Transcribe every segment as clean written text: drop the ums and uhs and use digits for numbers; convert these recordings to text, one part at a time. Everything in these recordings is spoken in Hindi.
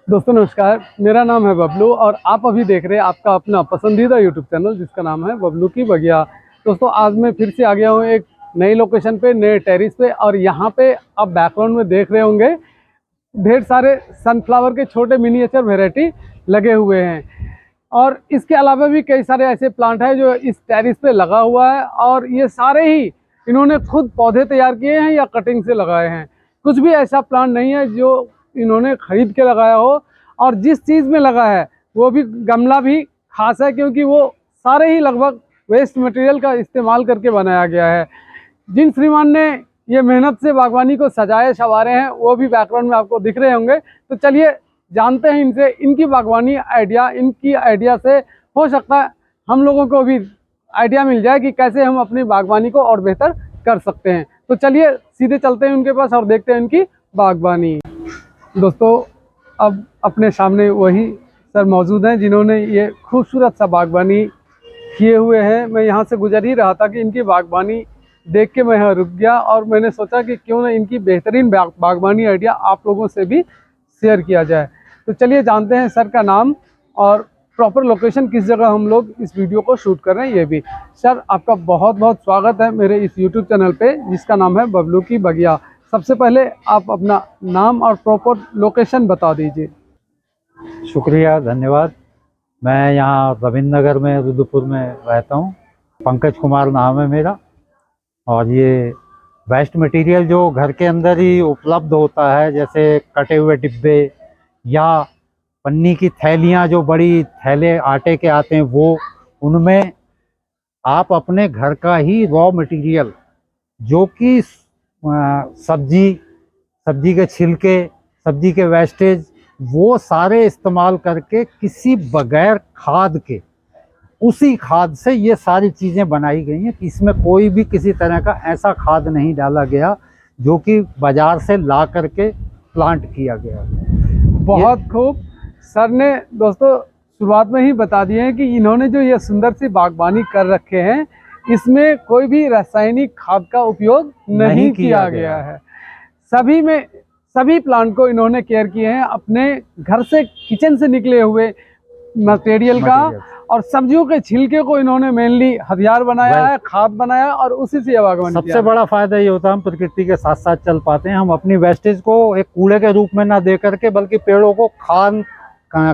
दोस्तों नमस्कार, मेरा नाम है बबलू और आप अभी देख रहे हैं आपका अपना पसंदीदा यूट्यूब चैनल जिसका नाम है बबलू की बगिया। दोस्तों आज मैं फिर से आ गया हूँ एक नई लोकेशन पे, नए टेरिस पे। और यहाँ पे आप बैकग्राउंड में देख रहे होंगे ढेर सारे सनफ्लावर के छोटे मिनिएचर वैरायटी लगे हुए हैं। और इसके अलावा भी कई सारे ऐसे प्लांट हैं जो इस टेरिस पे लगा हुआ है। और ये सारे ही इन्होंने खुद पौधे तैयार किए हैं या कटिंग से लगाए हैं। कुछ भी ऐसा प्लांट नहीं है जो इन्होंने खरीद के लगाया हो। और जिस चीज़ में लगा है वो भी गमला भी खास है, क्योंकि वो सारे ही लगभग वेस्ट मटेरियल का इस्तेमाल करके बनाया गया है। जिन श्रीमान ने ये मेहनत से बागवानी को सजाए संवारे हैं वो भी बैकग्राउंड में आपको दिख रहे होंगे। तो चलिए जानते हैं इनसे, इनकी बागवानी आइडिया, इनकी आइडिया से हो सकता है हम लोगों को भी आइडिया मिल जाए कि कैसे हम अपनी बागवानी को और बेहतर कर सकते हैं। तो चलिए सीधे चलते हैं उनके पास और देखते हैं उनकी बागवानी। दोस्तों अब अपने सामने वही सर मौजूद हैं जिन्होंने ये खूबसूरत सा बागवानी किए हुए हैं। मैं यहाँ से गुजर ही रहा था कि इनकी बागवानी देख के मैं यहाँ रुक गया और मैंने सोचा कि क्यों ना इनकी बेहतरीन बागवानी आइडिया आप लोगों से भी शेयर किया जाए। तो चलिए जानते हैं सर का नाम और प्रॉपर लोकेशन किस जगह हम लोग इस वीडियो को शूट कर रहे हैं। ये भी सर आपका बहुत बहुत स्वागत है मेरे इस यूट्यूब चैनल पे जिसका नाम है बबलू की बगिया। सबसे पहले आप अपना नाम और प्रॉपर लोकेशन बता दीजिए। शुक्रिया, धन्यवाद। मैं यहाँ रविंद्र नगर में रुद्रपुर में रहता हूँ। पंकज कुमार नाम है मेरा। और ये वेस्ट मटेरियल जो घर के अंदर ही उपलब्ध होता है, जैसे कटे हुए डिब्बे या पन्नी की थैलियाँ, जो बड़ी थैले आटे के आते हैं, वो उनमें आप अपने घर का ही रॉ मटेरियल जो कि सब्जी के छिलके, सब्जी के वेस्टेज, वो सारे इस्तेमाल करके किसी बगैर खाद के, उसी खाद से ये सारी चीज़ें बनाई गई हैं कि इसमें कोई भी किसी तरह का ऐसा खाद नहीं डाला गया जो कि बाज़ार से ला करके प्लांट किया गया। बहुत खूब। सर ने दोस्तों शुरुआत में ही बता दिए हैं कि इन्होंने जो ये सुंदर सी बागवानी कर रखे हैं इसमें कोई भी रासायनिक खाद का उपयोग नहीं किया गया है। सभी प्लांट को इन्होंने केयर किए हैं अपने घर से, किचन से निकले हुए मटेरियल का। और सब्जियों के छिलके को इन्होंने मेनली हथियार बनाया है, खाद बनाया और उसी से बागवानी किया। सबसे बड़ा फायदा ये होता है हम प्रकृति के साथ साथ चल पाते हैं। हम अपनी वेस्टेज को एक कूड़े के रूप में ना दे करके बल्कि पेड़ों को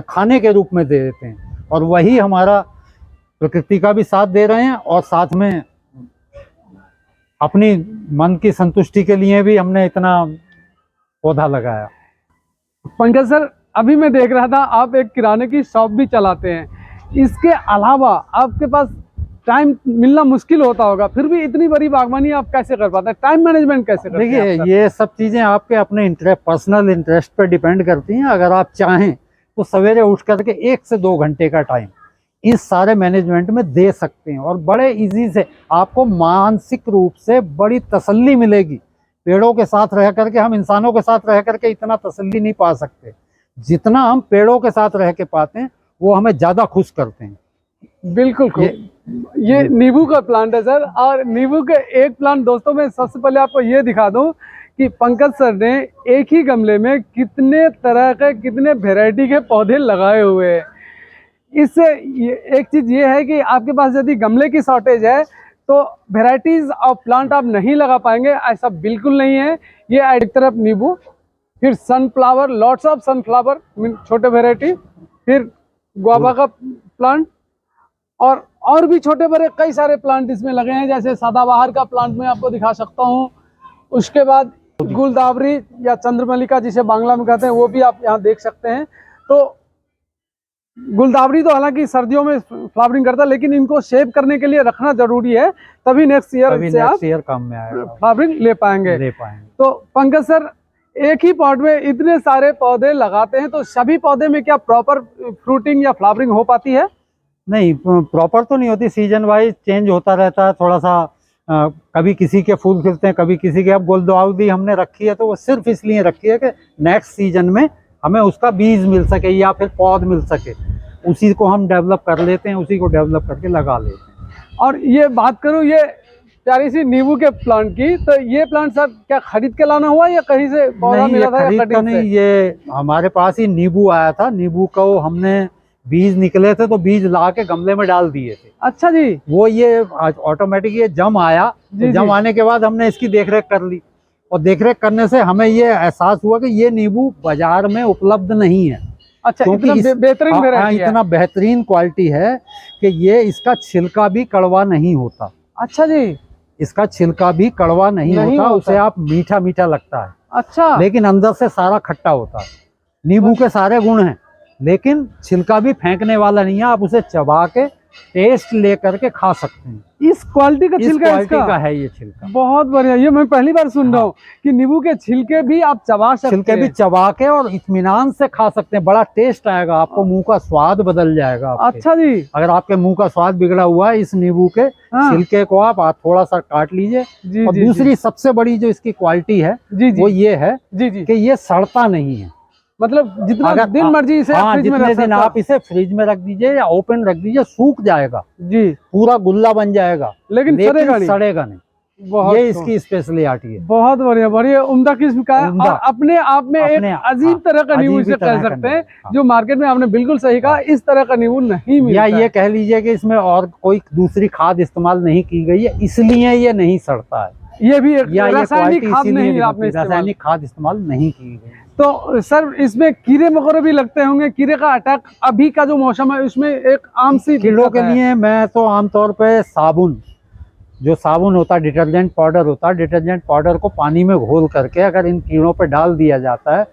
खाने के रूप में दे देते हैं। और वही हमारा प्रकृति का भी साथ दे रहे हैं और साथ में अपनी मन की संतुष्टि के लिए भी हमने इतना पौधा लगाया। पंकज सर, अभी मैं देख रहा था आप एक किराने की शॉप भी चलाते हैं। इसके अलावा आपके पास टाइम मिलना मुश्किल होता होगा, फिर भी इतनी बड़ी बागवानी आप कैसे कर पाते हैं? टाइम मैनेजमेंट कैसे करते हैं? देखिए, ये सब चीज़ें आपके अपने पर्सनल इंटरेस्ट पर डिपेंड करती हैं। अगर आप चाहें तो सवेरे उठ करके 1 से 2 घंटे का टाइम इस सारे मैनेजमेंट में दे सकते हैं और बड़े इजी से आपको मानसिक रूप से बड़ी तसल्ली मिलेगी। पेड़ों के साथ रह करके, हम इंसानों के साथ रह करके इतना तसल्ली नहीं पा सकते जितना हम पेड़ों के साथ रह के पाते हैं, वो हमें ज़्यादा खुश करते हैं। बिल्कुल। ये नींबू का प्लांट है सर। और नींबू के एक प्लांट दोस्तों मैं सबसे पहले आपको ये दिखा दूं कि पंकज सर ने एक ही गमले में कितने तरह के, कितने वैरायटी के पौधे लगाए हुए हैं। इससे एक चीज़ ये है कि आपके पास यदि गमले की शॉर्टेज है तो वेराइटीज ऑफ प्लांट आप नहीं लगा पाएंगे, ऐसा बिल्कुल नहीं है। ये एक तरफ नींबू, फिर सनफ्लावर, लॉट्स ऑफ सनफ्लावर छोटे वेराइटी, फिर गुआवा का प्लांट और भी छोटे बड़े कई सारे प्लांट इसमें लगे हैं। जैसे सदाबहार का प्लांट मैं आपको दिखा सकता हूँ। उसके बाद गुलदावरी या चंद्रमल्लिका जिसे बांग्ला में कहते हैं वो भी आप यहाँ देख सकते हैं। तो गुलदावरी तो हालांकि सर्दियों में फ्लावरिंग करता है, लेकिन इनको शेप करने के लिए रखना जरूरी है, तभी नेक्स्ट ईयर काम में आएगा, फ्लावरिंग ले पाएंगे। तो पंकज सर, एक ही पॉट में इतने सारे पौधे लगाते हैं, तो सभी पौधे में क्या प्रॉपर फ्रूटिंग या फ्लावरिंग हो पाती है? नहीं, प्रॉपर तो नहीं होती। सीजन वाइज चेंज होता रहता है थोड़ा सा। कभी किसी के फूल खिलते हैं, कभी किसी के। अब गुलदावरी हमने रखी है तो वो सिर्फ इसलिए रखी है कि नेक्स्ट सीजन में हमें उसका बीज मिल सके या फिर पौध मिल सके। उसी को हम डेवलप कर लेते हैं, उसी को डेवलप करके लगा लेते हैं। और ये बात करूँ, ये प्यारी सी नींबू के प्लांट की। तो ये प्लांट सर क्या खरीद के लाना हुआ या कहीं से पौधा नहीं, मिला ये था या खरीद का कटिंग नहीं, से? ये हमारे पास ही नींबू आया था। नींबू को हमने बीज निकले थे तो बीज ला के गमले में डाल दिए थे। अच्छा जी। वो ये ऑटोमेटिक ये जम आया, जी, तो जम जी। आने के बाद हमने इसकी देखरेख कर ली, और देखरेख करने से हमें ये एहसास हुआ कि ये नींबू बाजार में उपलब्ध नहीं है। अच्छा, क्योंकि इतना बेहतरीन हाँ, वेराइटी है। इतना बेहतरीन क्वालिटी है कि ये इसका छिलका भी कड़वा नहीं होता। अच्छा जी। इसका छिलका भी कड़वा नहीं होता। उसे आप मीठा मीठा लगता है, अच्छा। लेकिन अंदर से सारा खट्टा होता है। नींबू के सारे गुण हैं, लेकिन छिलका भी फेंकने वाला नहीं है। आप उसे चबा के टेस्ट लेकर के खा सकते हैं। इस क्वालिटी का इस छिलका क्वालिटी इसका का है ये छिलका। बहुत बढ़िया। ये मैं पहली बार सुन रहा हूँ कि नींबू के छिलके भी आप चबा सकते छिलके भी चबा के और इत्मीनान से खा सकते हैं। बड़ा टेस्ट आएगा आपको, मुंह का स्वाद बदल जाएगा आपके। अच्छा जी। अगर आपके मुंह का स्वाद बिगड़ा हुआ है, इस नींबू के छिलके को आप थोड़ा सा काट लीजिए। जी, और जी, दूसरी सबसे बड़ी जो इसकी क्वालिटी है वो ये है कि ये सड़ता नहीं है। मतलब जितना अगर दिन मर्जी इसे हाँ, फ्रिज में जितने रख दिन सकते आप इसे फ्रिज में रख दीजिए या ओपन रख दीजिए, सूख जाएगा जी, पूरा गुल्ला बन जाएगा, लेकिन सड़ेगा नहीं। ये इसकी स्पेशलिटी है। बहुत बढ़िया, बढ़िया उम्दा किस्म का है और अपने आप में एक अजीब तरह का नींबू इसे कह सकते हैं, जो मार्केट में आपने बिल्कुल सही कहा, इस तरह का नींबू नहीं मिलता। या ये कह लीजिए कि इसमें और कोई दूसरी खाद इस्तेमाल नहीं की गई है, इसलिए ये नहीं सड़ता है। ये भी एक रासायनिक खाद इस्तेमाल नहीं की गई। तो सर इसमें कीड़े मकोड़े भी लगते होंगे। कीड़े का अटैक अभी का जो मौसम है उसमें एक आम सी कीड़ों के लिए मैं तो आमतौर पे साबुन होता है, डिटर्जेंट पाउडर होता है, डिटर्जेंट पाउडर को पानी में घोल करके अगर इन कीड़ों पे डाल दिया जाता है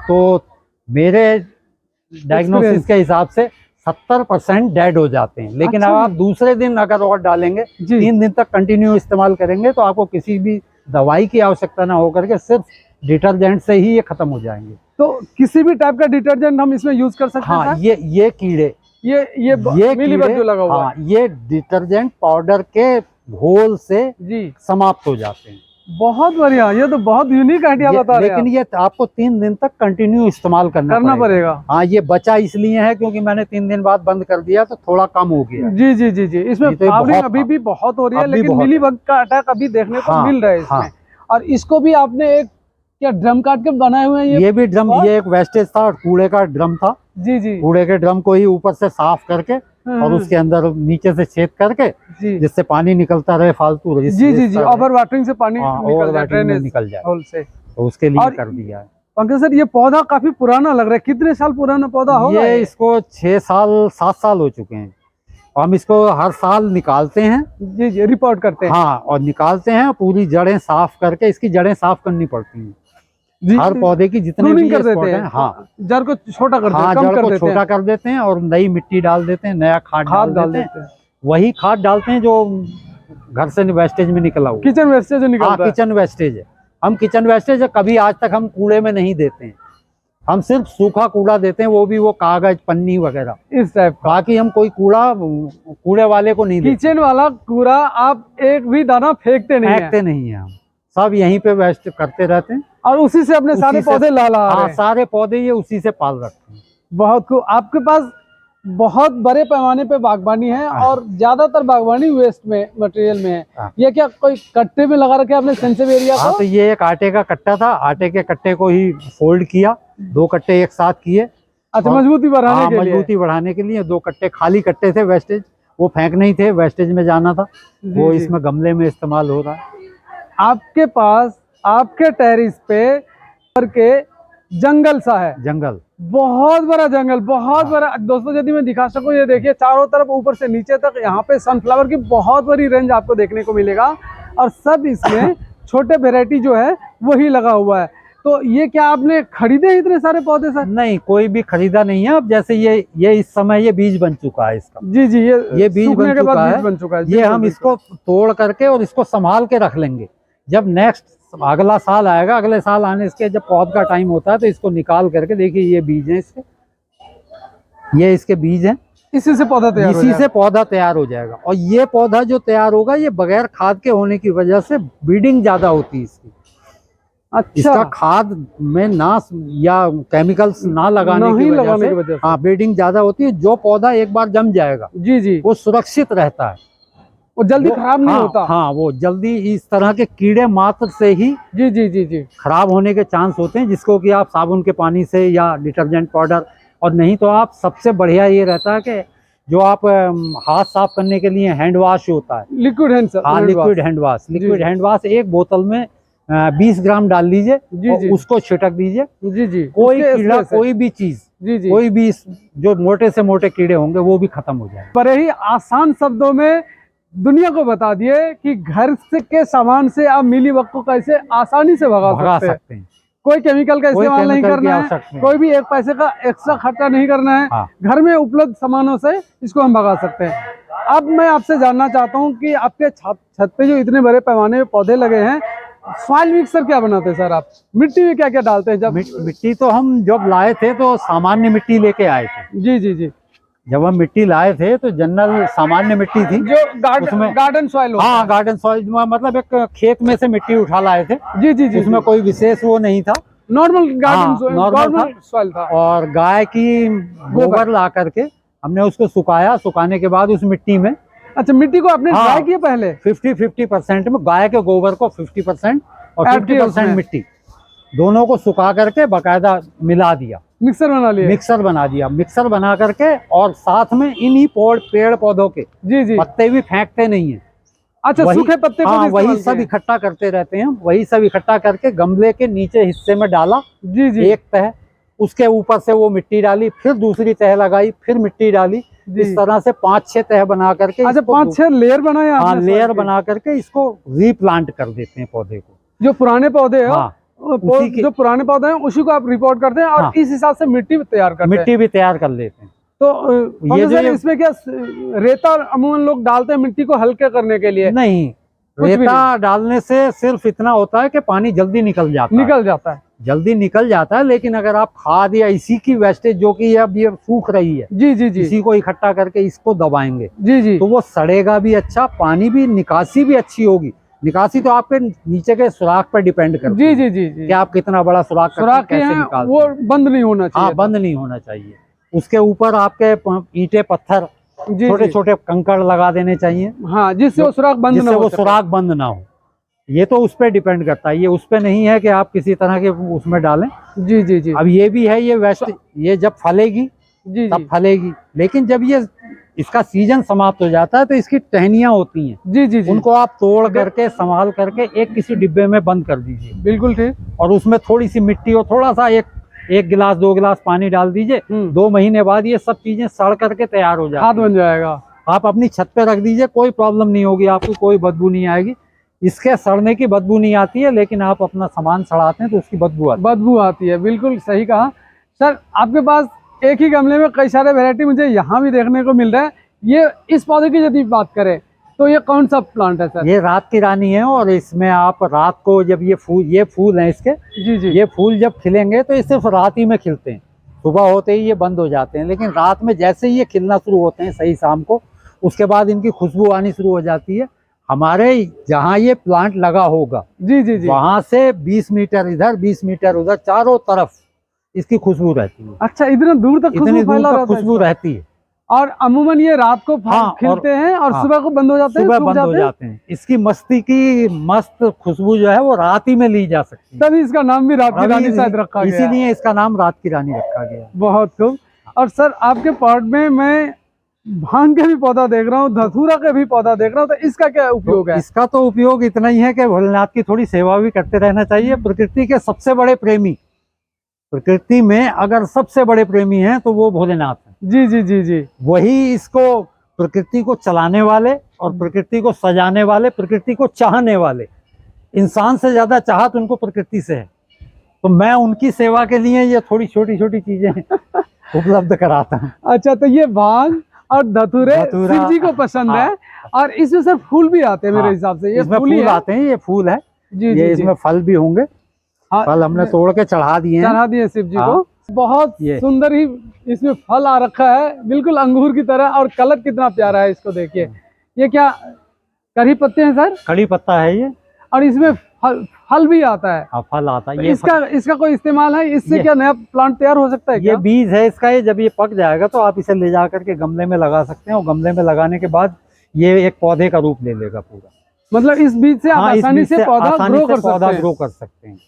तो मेरे डायग्नोसिस के हिसाब से 70% डेड हो जाते हैं। लेकिन अच्छा, आप दूसरे दिन अगर और डालेंगे, 3 दिन तक कंटिन्यू इस्तेमाल करेंगे, तो आपको किसी भी दवाई की आवश्यकता ना होकर के सिर्फ डिटर्जेंट से ही ये खत्म हो जाएंगे। तो किसी भी टाइप का डिटर्जेंट हम इसमें यूज कर सकते हैं? हाँ, ये कीड़े ये कीड़े जो लगा हुआ है, ये डिटर्जेंट पाउडर के घोल से समाप्त हो जाते हैं। बहुत बढ़िया, ये तो बहुत यूनिक आइडिया बता रहे हैं। लेकिन ये आपको 3 दिन तक कंटिन्यू इस्तेमाल करना पड़ेगा। हाँ, ये बचा इसलिए है क्योंकि मैंने 3 दिन बाद बंद कर दिया तो थोड़ा कम हो गया। जी जी जी जी। इसमें फ्लावरिंग अभी भी बहुत हो रही है, लेकिन मिलीबग का अटैक अभी देखने को मिल रहा है इसमें। और इसको भी आपने एक क्या ड्रम काट के बनाए हुए हैं? ये भी ड्रम, ये एक वेस्टेज था, कूड़े का ड्रम था। जी जी। कूड़े के ड्रम को ही ऊपर से साफ करके और उसके अंदर नीचे से छेद करके जिससे पानी निकलता रहे फालतू। जी जी जी, ओवर वाटरिंग से पानी निकल जाए होल से, तो उसके लिए कर दिया है। पंकज सर, ये पौधा काफी पुराना लग रहा है। कितने साल पुराना पौधा होगा? ये इसको 6 साल 7 साल हो चुके हैं। हम इसको हर साल निकालते हैं। जी जी, रिपोर्ट करते हैं। हाँ, और निकालते हैं, पूरी जड़ें साफ करके, इसकी जड़ें साफ करनी पड़ती हैं हर पौधे की, जितने भी कर देते हैं। हाँ, जड़ को छोटा कर देते हैं, जड़ को छोटा कर देते हैं और नई मिट्टी डाल देते हैं, नया खाद डाल देते हैं। वही खाद डालते हैं जो घर से वेस्टेज में निकला हुआ, किचन वेस्टेज निकलता है। किचन वेस्टेज है। हम किचन वेस्टेज कभी आज तक हम कूड़े में नहीं देते हैं। हम सिर्फ सूखा कूड़ा देते हैं, वो भी वो कागज, पन्नी वगैरह इस टाइप। बाकी हम कोई कूड़े वाले को नहीं देते। किचन वाला कूड़ा आप एक भी दाना फेंकते नहीं है। हम सब यहीं पे वेस्ट करते रहते हैं और उसी से अपने सारे पौधे ला रहे हैं। सारे पौधे ये उसी से पाल रखते हैं। बहुत खूब। आपके पास बहुत बड़े पैमाने पे बागवानी है और ज्यादातर बागवानी वेस्ट में मटेरियल में है। ये क्या कोई कट्टे में लगा रखे आपने सेंसिटिव एरिया को? तो ये एक आटे का कट्टा था, आटे के कट्टे को ही फोल्ड किया, 2 कट्टे एक साथ किए। अच्छा, मजबूती बढ़ाने के लिए? मजबूती बढ़ाने के लिए 2 कट्टे, खाली कट्टे थे वेस्टेज, वो फेंक नहीं थे, वेस्टेज में जाना था, वो इसमें गमले में इस्तेमाल हो रहा है। आपके पास आपके टेरेस पे करके जंगल सा है, जंगल, बहुत बड़ा जंगल, बहुत बड़ा। दोस्तों यदि मैं दिखा सकूं, ये देखिए चारों तरफ ऊपर से नीचे तक यहाँ पे सनफ्लावर की बहुत बड़ी रेंज आपको देखने को मिलेगा और सब इसमें छोटे वैरायटी जो है वही लगा हुआ है। तो ये क्या आपने खरीदे इतने सारे पौधे सर? नहीं, कोई भी खरीदा नहीं है। अब जैसे ये इस समय ये बीज बन चुका है इसका। जी जी, ये बीज बन चुका है। ये हम इसको तोड़ करके और इसको संभाल के रख लेंगे। जब नेक्स्ट अगला साल आएगा, अगले साल आने इसके जब पौध का टाइम होता है तो इसको निकाल करके देखिए, ये बीज हैं इसके, ये इसके बीज हैं। इसी से पौधा तैयार हो जाएगा। और ये पौधा जो तैयार होगा, ये बगैर खाद के होने की वजह से ब्रीडिंग ज्यादा होती है इसकी। अच्छा, इसका खाद में ना या केमिकल्स ना लगाने की वजह से हाँ, ब्रीडिंग ज्यादा होती है। जो पौधा एक बार जम जाएगा जी जी, वो सुरक्षित रहता है। वो जल्दी खराब नहीं होता। हाँ, वो जल्दी इस तरह के कीड़े मात्र से ही जी जी जी जी। खराब होने के चांस होते हैं, जिसको कि आप साबुन के पानी से या डिटर्जेंट पाउडर, और नहीं तो आप सबसे बढ़िया ये रहता है कि जो आप हाथ साफ करने के लिए हैंड वॉश होता है, लिक्विड हैंड हाँ, liquid hand wash, liquid hand wash एक बोतल में 20 ग्राम डाल लीजिए और उसको छिड़क दीजिए। जी जी। कोई कीड़ा, कोई भी चीज, जी जी, कोई भी जो मोटे से मोटे कीड़े होंगे वो भी खत्म हो जाएंगे। बड़े ही आसान शब्दों में दुनिया को बता दिए कि घर से के सामान से आप मिलीबग को कैसे आसानी से भगा सकते हैं। कोई केमिकल का इस्तेमाल नहीं करना है, कोई भी एक पैसे का एक्स्ट्रा खर्चा नहीं करना है। हाँ। घर में उपलब्ध सामानों से इसको हम भगा सकते हैं। अब मैं आपसे जानना चाहता हूँ कि आपके छत पे जो इतने बड़े पैमाने में पौधे लगे हैं, सॉइल मिक्सर क्या बनाते हैं सर आप? मिट्टी में क्या क्या डालते हैं? जब मिट्टी तो हम जब लाए थे तो सामान्य मिट्टी लेके आए थे। जी जी जी। जब हम मिट्टी लाए थे तो जनरल सामान्य मिट्टी थी, जो गार्डन सॉइल होता है। हाँ, गार्डन सॉइल, मतलब एक खेत में से मिट्टी उठा लाए थे। जी जी जी। उसमें कोई विशेष वो नहीं था, नॉर्मल गार्डन नॉर्मल सॉइल था। और गाय की गोबर ला करके हमने उसको सुखाया। सुखाने के बाद उस मिट्टी में, अच्छा, मिट्टी को आपने ड्राई किया पहले? 50% में गाय के गोबर को 50% और 50% मिट्टी, दोनों को सुखा करके बकायदा मिला दिया, मिक्सर बना लिया। मिक्सर बना दिया। मिक्सर बना करके और साथ में इन्हीं पेड़ पौधों के जी जी पत्ते भी फेंकते नहीं है। अच्छा, सूखे पत्ते को भी वही सब इकट्ठा करते रहते हैं। वही सब इकट्ठा करके गमले के नीचे हिस्से में डाला। जी जी। एक तह, उसके ऊपर से वो मिट्टी डाली, फिर दूसरी तह लगाई, फिर मिट्टी डाली। इस तरह से 5-6 तह बना करके, अच्छा, 5-6 लेयर बनाया? हाँ, लेयर बना करके इसको रीप्लांट कर देते हैं पौधे को। जो पुराने पौधे हैं, हाँ, जो पुराने पौधे हैं उसी को आप रिपोर्ट करते हैं और हाँ, इस हिसाब से मिट्टी तैयार करते हैं। मिट्टी भी तैयार कर लेते हैं। तो ये जो इसमें क्या रेता अमूमन लोग डालते हैं मिट्टी को हल्के करने के लिए? नहीं, रेता डालने से सिर्फ इतना होता है कि पानी जल्दी निकल जाता है, जल्दी निकल जाता है। लेकिन अगर आप खाद या इसी की वेस्टेज जो कि अब ये सूख रही है, जी जी जी, इसी को इकट्ठा करके इसको दबाएंगे, जी जी, तो वो सड़ेगा भी अच्छा, पानी भी, निकासी भी अच्छी होगी। निकासी तो आपके नीचे के सुराख पर डिपेंड करती है। जी जी जी, कि आप कितना बड़ा सुराख कैसे निकालते, वो बंद नहीं होना चाहिए। हाँ, बंद नहीं होना चाहिए। उसके ऊपर आपके ईंटे पत्थर, छोटे छोटे कंकड़ लगा देने चाहिए, हाँ, जिससे वो सुराख बंद ना हो। ये तो उस पर डिपेंड करता है, ये उस पर नहीं है कि आप किसी तरह के उसमें डालें। जी जी जी। अब ये भी है, ये वेस्ट, ये जब फलेगी जी तब फलेगी, लेकिन जब ये इसका सीजन समाप्त हो जाता है तो इसकी टहनियां होती हैं, जी जी जी, उनको आप तोड़ करके संभाल करके एक किसी डिब्बे में बंद कर दीजिए। बिल्कुल ठीक। और उसमें थोड़ी सी मिट्टी और थोड़ा सा एक गिलास 2 गिलास पानी डाल दीजिए। 2 महीने बाद ये सब चीजें सड़ करके तैयार हो जाएगी, खाद बन जाएगा। आप अपनी छत पे रख दीजिए, कोई प्रॉब्लम नहीं होगी, आपको कोई बदबू नहीं आएगी। इसके सड़ने की बदबू नहीं आती है, लेकिन आप अपना सामान सड़ाते हैं तो उसकी बदबू आती है। बिल्कुल सही कहा सर। आपके पास एक ही गमले में कई सारे वैरायटी मुझे यहाँ भी देखने को मिल रहा है। ये इस पौधे की यदि बात करें तो ये कौन सा प्लांट है सर? ये रात की रानी है, और इसमें आप रात को जब ये फूल हैं इसके, जी जी, ये फूल जब खिलेंगे तो ये सिर्फ रात ही में खिलते हैं, सुबह होते ही ये बंद हो जाते हैं। लेकिन रात में जैसे ही ये खिलना शुरू होते हैं, सही शाम को, उसके बाद इनकी खुशबू आनी शुरू हो जाती है। हमारे जहाँ ये प्लांट लगा होगा, जी जी जी, वहां से 20 मीटर इधर 20 मीटर उधर, चारों तरफ इसकी खुशबू रहती है। अच्छा, इतने दूर तक खुशबू रहती है। और अमूमन ये रात को खिलते हैं और सुबह को बंद हो जाते हैं, सुबह बंद हो जाते हैं। इसकी मस्ती की मस्त खुशबू जो है वो रात ही में ली जा सकती है, तभी इसका नाम भी रात की रानी शायद रखा गया, इसीलिए इसका नाम रात की रानी रखा गया। बहुत खूब। और सर, आपके पॉट में मैं भांग के भी पौधा देख रहा हूँ, धतूरा के भी पौधा देख रहा हूँ, तो इसका क्या उपयोग है? इसका तो उपयोग इतना ही है कि भोलेनाथ की थोड़ी सेवा भी करते रहना चाहिए। प्रकृति के सबसे बड़े प्रेमी, प्रकृति में अगर सबसे बड़े प्रेमी हैं तो वो भोलेनाथ हैं। जी जी जी जी, वही इसको, प्रकृति को चलाने वाले और प्रकृति को सजाने वाले, प्रकृति को चाहने वाले। इंसान से ज्यादा चाहत उनको प्रकृति से है, तो मैं उनकी सेवा के लिए ये थोड़ी छोटी छोटी चीजें उपलब्ध कराता हूँ। अच्छा, तो ये भांग और धतूरे शिव जी को पसंद है, और इसमें सर फूल भी आते हैं मेरे हिसाब से। ये फूल आते हैं, ये फूल है जी, ये इसमें फल भी होंगे। फल हमने तोड़ के चढ़ा दिए शिव जी को। बहुत सुंदर ही इसमें फल आ रखा है, बिल्कुल अंगूर की तरह, और कलर कितना प्यारा है, इसको देखिए। ये क्या कड़ी पत्ते हैं सर? कड़ी पत्ता है ये, और इसमें फल भी आता है। फल आता है। इसका कोई इस्तेमाल है? इससे क्या नया प्लांट तैयार हो सकता है? ये बीज है इसका, ये जब ये पक जाएगा तो आप इसे ले जा करके गमले में लगा सकते हैं, और गमले में लगाने के बाद ये एक पौधे का रूप ले लेगा पूरा। मतलब इस बीज से आप हाँ, इस आसानी बीज से पौधा आसानी ग्रो से कर पौधा सकते हैं। ग्रो कर सकते हैं।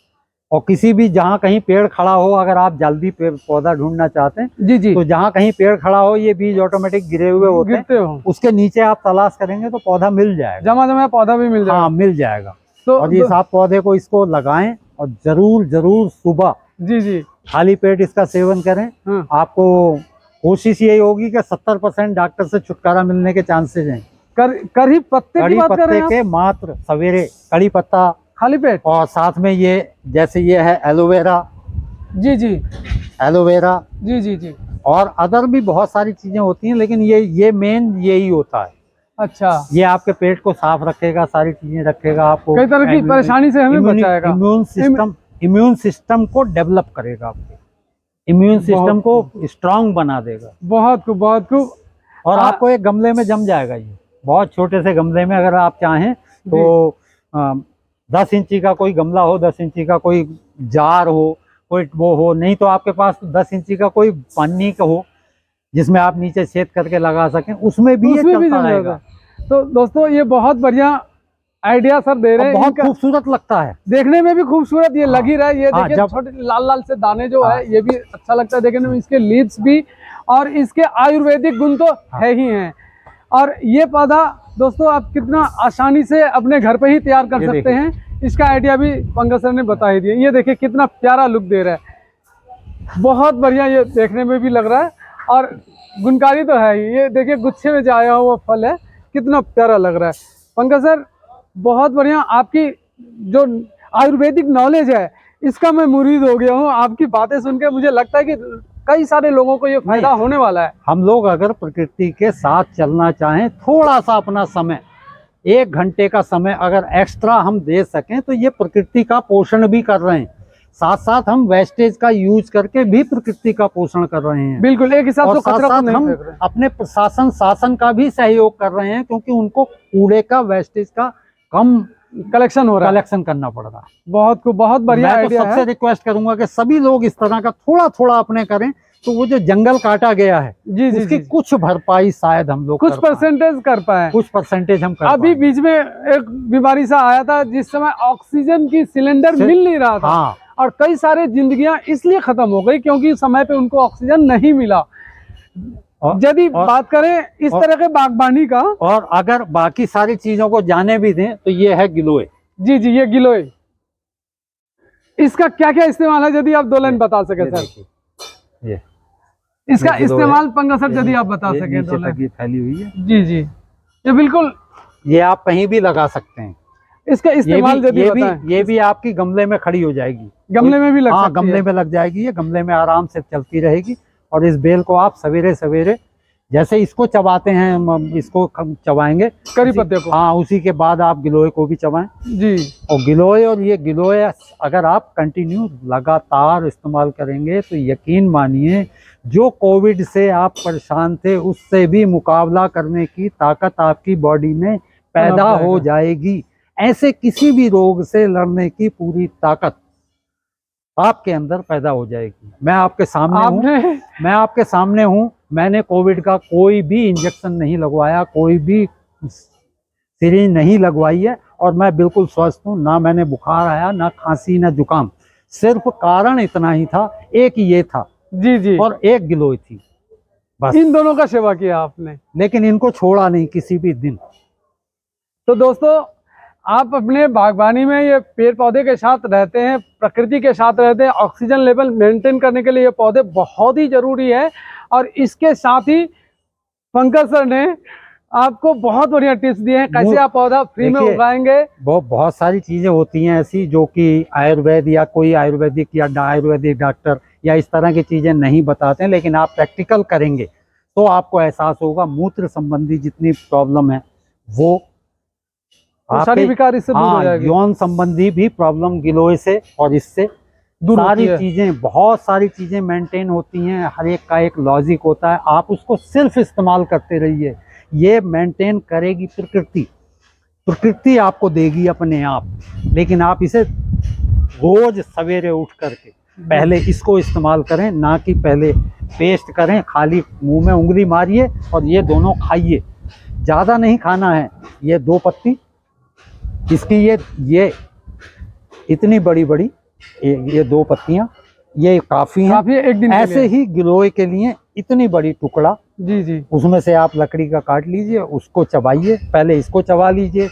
और किसी भी जहाँ कहीं पेड़ खड़ा हो, अगर आप जल्दी पौधा ढूंढना चाहते हैं जी जी, तो जहाँ कहीं पेड़ खड़ा हो ये बीज ऑटोमेटिक गिरे हुए होते हैं, गिरते हो, उसके नीचे आप तलाश करेंगे तो पौधा मिल जाएगा। जमा जमा पौधा भी मिल जाएगा। हाँ, मिल जाएगा। तो और इस आप पौधे को इसको लगाएं और जरूर सुबह जी जी, खाली पेट इसका सेवन करें। हाँ, आपको कोशिश यही होगी कि 70% डॉक्टर से छुटकारा मिलने के चांसेस हैं। करी पत्ते की कड़ी बात कर पत्ते रहे हैं आप? के मात्र सवेरे कड़ी पत्ता, खाली पेट? और साथ में ये जैसे ये है एलोवेरा, जी जी एलोवेरा जी जी जी, और अदर भी बहुत सारी चीजें होती हैं, लेकिन ये मेन यही होता है। अच्छा, ये आपके पेट को साफ रखेगा, सारी चीजें रखेगा, आपको कई तरह की परेशानी से हमें बचाएगा। इम्यून सिस्टम को डेवलप करेगा, आपके इम्यून सिस्टम को स्ट्रांग बना देगा। बहुत खूब, बहुत खूब। और आपको एक गमले में जम जाएगा, ये बहुत छोटे से गमले में अगर आप चाहें तो 10 इंची का कोई गमला हो, 10 इंची का कोई जार हो, कोई वो हो, नहीं तो आपके पास 10 इंची का कोई पन्नी का हो जिसमें आप नीचे छेद करके लगा सकें, उसमें भी ये चलता रहेगा। तो दोस्तों ये बहुत बढ़िया आइडिया सर दे रहे हैं, बहुत खूबसूरत लगता है, देखने में भी खूबसूरत ये लग ही रहा है। ये हाँ, देखिए छोटे लाल लाल से दाने जो है ये भी अच्छा लगता है देखने में, इसके लीव्स भी, और इसके आयुर्वेदिक गुण तो है ही हैं। और ये पौधा दोस्तों आप कितना आसानी से अपने घर पे ही तैयार कर सकते हैं, इसका आइडिया भी पंकज सर ने बता ही दिया। ये देखिए कितना प्यारा लुक दे रहा है, बहुत बढ़िया ये देखने में भी लग रहा है और गुणकारी तो है ही। ये देखिए गुच्छे में जो आया हुआ फल है, कितना प्यारा लग रहा है। पंकज सर बहुत बढ़िया, आपकी जो आयुर्वेदिक नॉलेज है इसका मैं मुरीद हो गया हूँ। आपकी बातें सुन के मुझे लगता है कि कई सारे लोगों को ये फायदा होने वाला है। हम लोग अगर प्रकृति के साथ चलना चाहें, थोड़ा सा अपना समय, 1 घंटे का समय अगर एक्स्ट्रा हम दे सकें तो ये प्रकृति का पोषण भी कर रहे हैं, साथ साथ हम वेस्टेज का यूज करके भी प्रकृति का पोषण कर रहे हैं। बिल्कुल, एक हिसाब से साथ साथ हम अपने प्रशासन शासन का भी सहयोग कर रहे हैं, क्योंकि उनको कूड़े का वेस्टेज का कम कलेक्शन हो रहा है, कलेक्शन करना पड़ रहा है। बहुत बढ़िया आइडिया है। मैं तो सबसे रिक्वेस्ट करूंगा कि सभी लोग इस तरह का थोड़ा थोड़ा अपने करें, तो वो जो जंगल काटा गया है जी जी, उसकी कुछ भरपाई शायद हम लोग कुछ परसेंटेज कर पाए, कुछ परसेंटेज हम कर अभी बीच में एक बीमारी सा आया था जिस समय ऑक्सीजन की सिलेंडर मिल नहीं रहा था। हाँ। और कई सारे जिंदगियां इसलिए खत्म हो गई क्योंकि समय पे उनको ऑक्सीजन नहीं मिला। यदि बात करें इस तरह के बागबानी का, और अगर बाकी सारी चीजों को जाने भी दें तो ये है गिलोय। जी जी, ये गिलोय, इसका क्या क्या इस्तेमाल है यदि आप 2 लाइन बता सके सर? ये इसका इस्तेमाल पंकज सर यदि आप बता सके 2 लाइन। फैली हुई है जी जी, ये बिल्कुल, ये आप कहीं भी लगा सकते हैं। इसका इस्तेमाल ये भी आपकी गमले में खड़ी हो जाएगी, गमले में भी लग सकती है। गमले में लग जाएगी, ये गमले में आराम से चलती रहेगी। और इस बेल को आप सवेरे सवेरे जैसे इसको चबाते हैं, इसको चबाएंगे करी पत्ते को, हाँ, उसी के बाद आप गिलोय को भी चबाएं जी। और गिलोय अगर आप कंटिन्यू लगातार इस्तेमाल करेंगे तो यकीन मानिए जो कोविड से आप परेशान थे उससे भी मुकाबला करने की ताकत आपकी बॉडी में पैदा हो जाएगी। ऐसे किसी भी रोग से लड़ने की पूरी ताकत आपके अंदर पैदा हो जाएगी। मैं आपके सामने हूँ, मैंने कोविड का कोई भी इंजेक्शन नहीं लगवाया, कोई भी सिरिंज नहीं लगवाई है, और मैं बिल्कुल स्वस्थ हूँ। ना मैंने बुखार आया, ना खांसी, ना जुकाम। सिर्फ कारण इतना ही था, एक ये था जी जी, और एक गिलोय थी, बस। इन दोनों का सेवा किया आपने, लेकिन इनको छोड़ा नहीं किसी भी दिन। तो दोस्तों आप अपने बागवानी में ये पेड़ पौधे के साथ रहते हैं, प्रकृति के साथ रहते हैं, ऑक्सीजन लेवल मेंटेन करने के लिए ये पौधे बहुत ही जरूरी है। और इसके साथ ही पंकज सर ने आपको बहुत बढ़िया टिप्स दिए हैं कैसे आप पौधा फ्री में उगाएंगे। बहुत सारी चीजें होती हैं ऐसी जो कि आयुर्वेद या कोई आयुर्वेदिक या आयुर्वेदिक डॉक्टर या इस तरह की चीजें नहीं बताते हैं, लेकिन आप प्रैक्टिकल करेंगे तो आपको एहसास होगा। मूत्र संबंधी जितनी प्रॉब्लम है वो सारी विकार इससे दूर हो जाएगी। यौन संबंधी भी प्रॉब्लम गिलोय से और इससे दूर सारी चीजें, बहुत सारी चीजें मेंटेन होती हैं। हर एक का एक लॉजिक होता है, आप उसको सिर्फ इस्तेमाल करते रहिए। ये मेंटेन करेगी प्रकृति आपको देगी अपने आप, लेकिन आप इसे रोज सवेरे उठ करके पहले इसको इस्तेमाल करें, ना कि पहले पेस्ट करें। खाली मुंह में उंगली मारिए और ये दोनों खाइए। ज़्यादा नहीं खाना है। ये 2 पत्ती इसकी, ये इतनी बड़ी बड़ी ये 2 पत्तियाँ ये काफ़ी हैं। काफी एक दिन के ऐसे लिए। ही गिलोय के लिए इतनी बड़ी टुकड़ा, जी जी। उसमें से आप लकड़ी का काट लीजिए, उसको चबाइए, पहले इसको चबा लीजिए,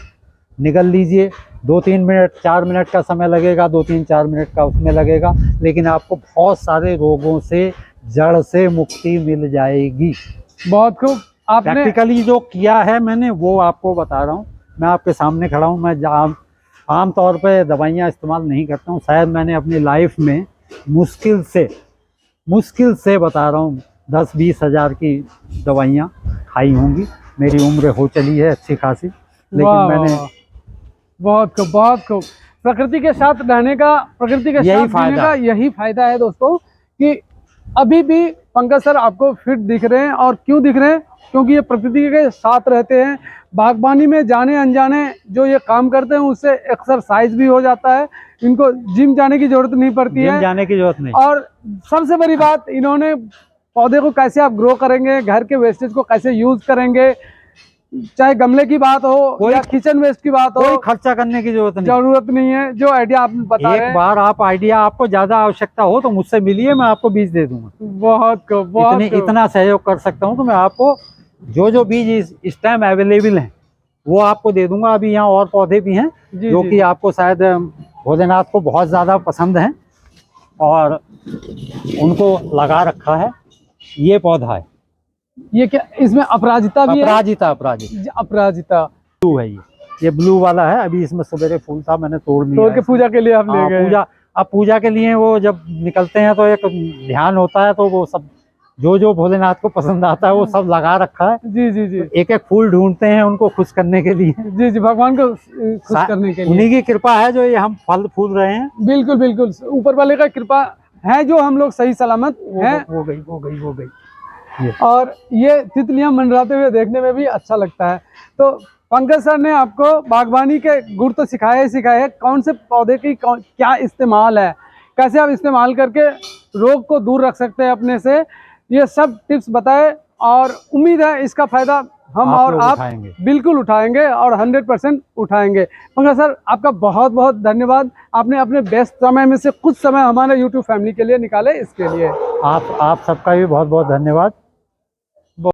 निगल लीजिए। 2-3 मिनट 4 मिनट का समय लगेगा, 2-3-4 मिनट का उसमें लगेगा, लेकिन आपको बहुत सारे रोगों से जड़ से मुक्ति मिल जाएगी। बहुत खूब। आपने प्रैक्टिकली जो किया है मैंने वो आपको बता रहा हूँ। मैं आपके सामने खड़ा हूँ। मैं आम तौर पे दवाइयाँ इस्तेमाल नहीं करता हूँ। शायद मैंने अपनी लाइफ में मुश्किल से बता रहा हूँ 10-20 हज़ार की दवाइयाँ खाई होंगी। मेरी उम्र हो चली है अच्छी खासी, लेकिन वाह, मैंने वाह, बहुत खूब, बहुत खूब। प्रकृति के साथ रहने का, प्रकृति के यही साथ जीने फायदा का यही फायदा है दोस्तों, कि अभी भी पंकज सर आपको फिट दिख रहे हैं। और क्यों दिख रहे हैं? क्योंकि ये प्रकृति के साथ रहते हैं। बागबानी में जाने अनजाने जो ये काम करते हैं उससे एक्सरसाइज भी हो जाता है। इनको जिम जाने की जरूरत नहीं पड़ती जिम है। जाने की जरूरत नहीं। और सबसे बड़ी बात, इन्होंने पौधे को कैसे आप ग्रो करेंगे, घर के वेस्टेज को कैसे यूज करेंगे, चाहे गमले की बात हो या किचन वेस्ट की बात हो, कोई खर्चा करने की जरूरत नहीं है। जो आइडिया आप बता रहे एक हैं, बार आप आइडिया, आपको ज्यादा आवश्यकता हो तो मुझसे मिलिए, मैं आपको बीज दे दूंगा। बहुत खूब, बहुत खूब। इतना सहयोग कर सकता हूँ तो मैं आपको जो बीज इस टाइम अवेलेबल हैं वो आपको दे दूंगा। अभी यहाँ और पौधे भी हैं जी, जो जी, कि आपको शायद भोलेनाथ को बहुत ज़्यादा पसंद हैं और उनको लगा रखा है। ये पौधा है, ये क्या, इसमें अपराजिता भी है? अपराजिता अपराजिता ब्लू है। ये ब्लू वाला है। अभी इसमें सवेरे फूल था, मैंने तोड़ लिया। तोड़ के पूजा के लिए आप ले गए? पूजा के लिए वो जब निकलते हैं तो एक ध्यान होता है, तो वो सब जो भोलेनाथ को पसंद आता है वो सब लगा रखा है। जी जी जी। एक एक फूल ढूंढते हैं उनको खुश करने के लिए। जी जी, भगवान को खुश करने के लिए। उन्हीं की कृपा है जो ये हम फल फूल रहे हैं। बिल्कुल बिल्कुल, ऊपर वाले का कृपा है जो हम लोग सही सलामत हैं। वो गई। और ये तितलियां मंडराते हुए देखने में भी अच्छा लगता है। तो पंकज सर ने आपको बागवानी के गुर तो सिखाए ही सिखाए हैं। कौन से पौधे की क्या इस्तेमाल है, कैसे आप इस्तेमाल करके रोग को दूर रख सकते हैं अपने से, ये सब टिप्स बताए। और उम्मीद है इसका फायदा हम और आप बिल्कुल उठाएंगे और 100% उठाएंगे। पंकज सर, आपका बहुत बहुत धन्यवाद। आपने अपने बेस्ट समय में से कुछ समय हमारे YouTube फैमिली के लिए निकाले, इसके लिए आप सबका भी बहुत बहुत धन्यवाद।